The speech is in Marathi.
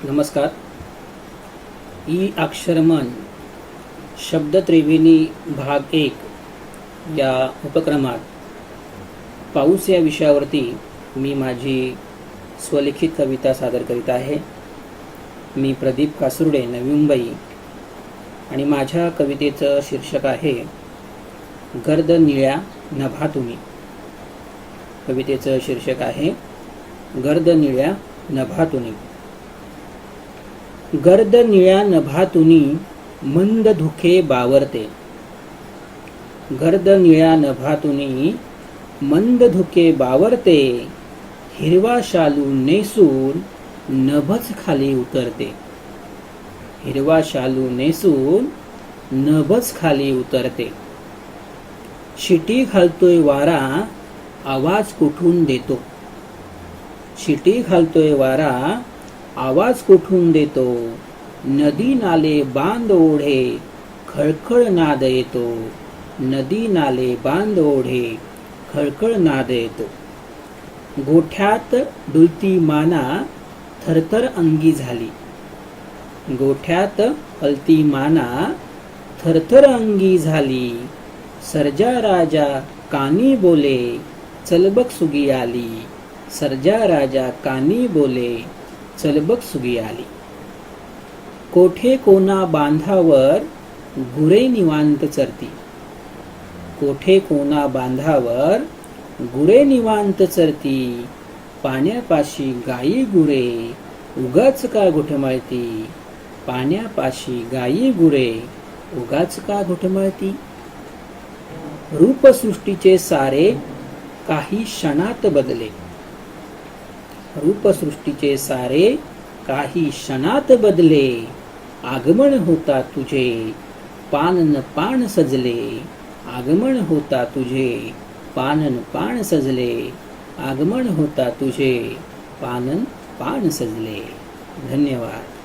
नमस्कार. ई अक्षरमन शब्द त्रिवेणी भाग 1 या उपक्रमात पाऊस या विषयावरती मी माझी स्वलिखित कविता सादर करीत आहे. मी प्रदीप कासुर्डे, नवी मुंबई, आणि माझ्या कवितेचं शीर्षक आहे गर्द निळ्या नभातुनी. कवितेचं शीर्षक आहे गर्द निळ्या नभातुनी. गर्द निळ्या नभातुनी मंद धुके बावरते. गर्द निळ्या नभातुनी मंद धुके बावरते. हिरवा शालू नेसून नभच खाली उतरते. हिरवा शालू नेसून नभच खाली उतरते. शिटी घालतोय वारा, आवाज कुठून देतो. शिटी घालतोय वारा, आवाज कुठून देतो. नदी नाले बांध ओढे, खळखळ नाद येतो. नदी नाले बांध ओढे, खळखळ नाद येतो. गोठ्यात डुलती माना, थरथर अंगी झाली. गोठ्यात हलती माना, थरथर अंगी झाली. सर्जा राजा कानी बोले, चलबक सुगी आली. सर्जा राजा कानी बोले, चलबक सुगी आली. कोठे कोना बांधावर गुरे निवांत चरती. कोठे कोना बांधावर गुरे निवांत चरती. पाण्यापाशी गायी गुरे, उगाच का घुटमळती. पाण्यापाशी गायी गुरे, उगाच का घुटमळती. रूपसृष्टीचे सारे काही क्षणात बदले. रूपसृष्टीचे सारे काही क्षणात बदले. आगमन होता तुझे, पानन पान सजले. आगमन होता तुझे, पानन पान सजले. आगमन होता तुझे, पानन पान सजले. धन्यवाद.